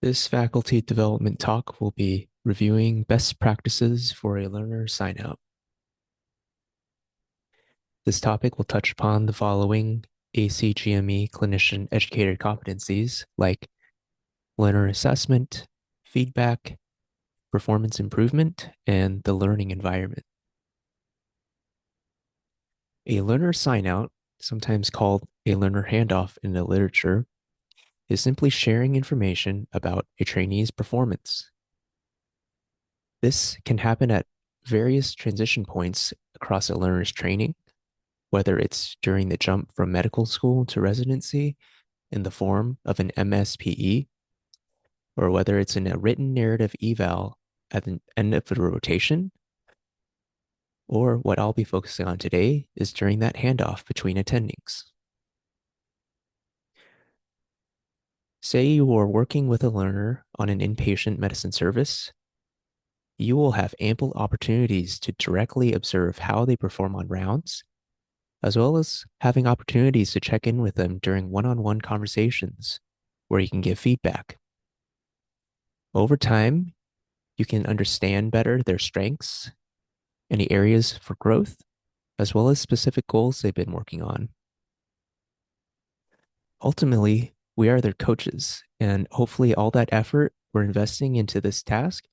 This faculty development talk will be reviewing best practices for a learner sign out. This topic will touch upon the following ACGME clinician educator competencies like learner assessment, feedback, performance improvement, and the learning environment. A learner sign out, sometimes called a learner handoff in the literature, is simply sharing information about a trainee's performance. This can happen at various transition points across a learner's training, whether it's during the jump from medical school to residency in the form of an MSPE, or whether it's in a written narrative eval at the end of the rotation, or what I'll be focusing on today is during that handoff between attendings. Say you are working with a learner on an inpatient medicine service, you will have ample opportunities to directly observe how they perform on rounds, as well as having opportunities to check in with them during one-on-one conversations where you can give feedback. Over time, you can understand better their strengths, any areas for growth, as well as specific goals they've been working on. Ultimately, we are their coaches, and hopefully all that effort we're investing into this task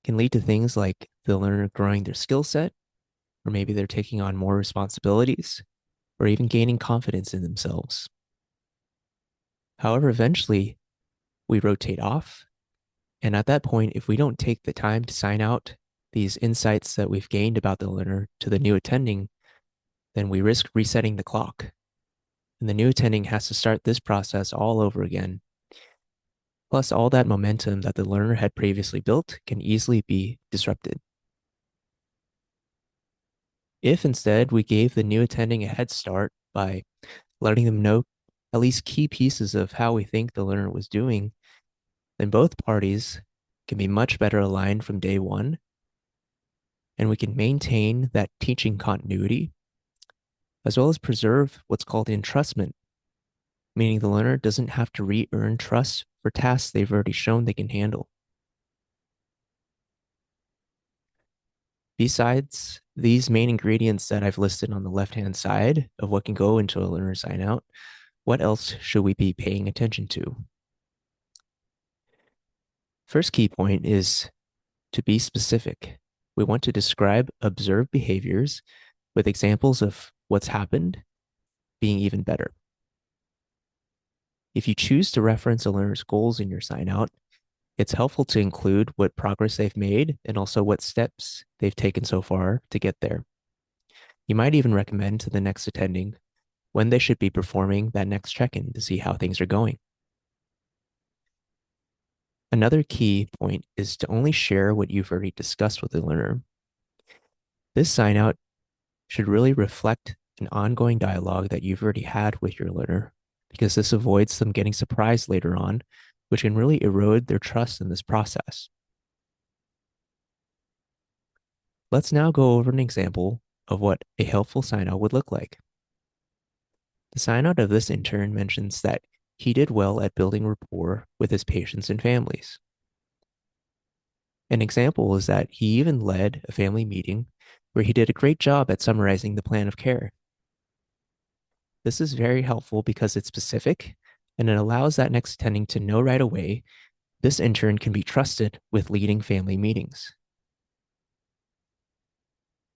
can lead to things like the learner growing their skill set, or maybe they're taking on more responsibilities, or even gaining confidence in themselves. However, eventually we rotate off. And at that point, if we don't take the time to sign out these insights that we've gained about the learner to the new attending, then we risk resetting the clock. And the new attending has to start this process all over again. Plus, all that momentum that the learner had previously built can easily be disrupted. If instead we gave the new attending a head start by letting them know at least key pieces of how we think the learner was doing, then both parties can be much better aligned from day one, and we can maintain that teaching continuity, as well as preserve what's called entrustment, meaning the learner doesn't have to re-earn trust for tasks they've already shown they can handle. Besides these main ingredients that I've listed on the left-hand side of what can go into a learner sign out, what else should we be paying attention to? First key point is to be specific. We want to describe observed behaviors with examples of what's happened being even better. If you choose to reference a learner's goals in your sign out, it's helpful to include what progress they've made and also what steps they've taken so far to get there. You might even recommend to the next attending when they should be performing that next check-in to see how things are going. Another key point is to only share what you've already discussed with the learner. This sign out should really reflect an ongoing dialogue that you've already had with your learner, because this avoids them getting surprised later on, which can really erode their trust in this process. Let's now go over an example of what a helpful sign out would look like. The sign out of this intern mentions that he did well at building rapport with his patients and families. An example is that he even led a family meeting where he did a great job at summarizing the plan of care. This is very helpful because it's specific and it allows that next attending to know right away this intern can be trusted with leading family meetings.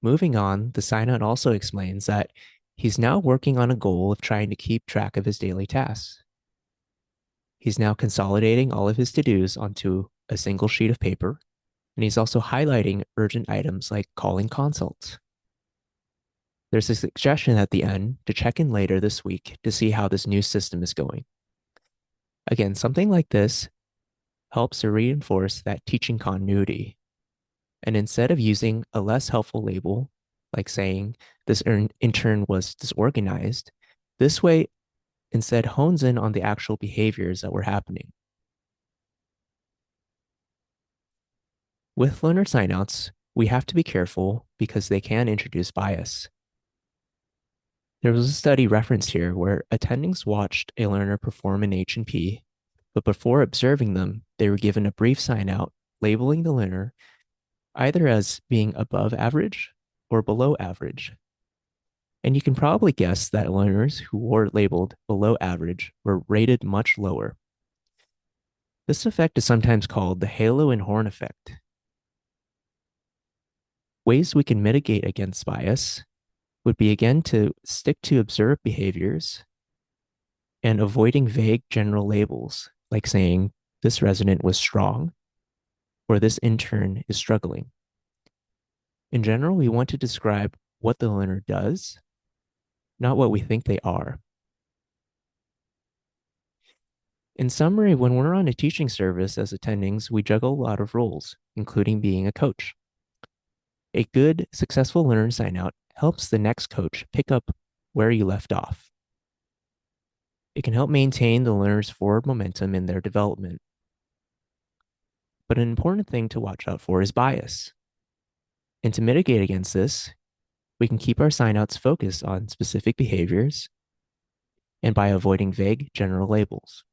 Moving on, the sign out also explains that he's now working on a goal of trying to keep track of his daily tasks. He's now consolidating all of his to-dos onto a single sheet of paper, and he's also highlighting urgent items like calling consults. There's a suggestion at the end to check in later this week to see how this new system is going. Again, something like this helps to reinforce that teaching continuity. And instead of using a less helpful label, like saying this intern was disorganized, this way instead hones in on the actual behaviors that were happening. With learner signouts, we have to be careful because they can introduce bias. There was a study referenced here where attendings watched a learner perform an H&P But before observing them, they were given a brief sign out labeling the learner either as being above average or below average. And you can probably guess that learners who were labeled below average were rated much lower. This effect is sometimes called the halo and horn effect. Ways we can mitigate against bias would be again to stick to observed behaviors and avoiding vague general labels, like saying this resident was strong or this intern is struggling. In general, we want to describe what the learner does, not what we think they are. In summary, when we're on a teaching service as attendings, we juggle a lot of roles, including being a coach. A good, successful learner sign out helps the next coach pick up where you left off. It can help maintain the learner's forward momentum in their development. But an important thing to watch out for is bias. And to mitigate against this, we can keep our signouts focused on specific behaviors and by avoiding vague general labels.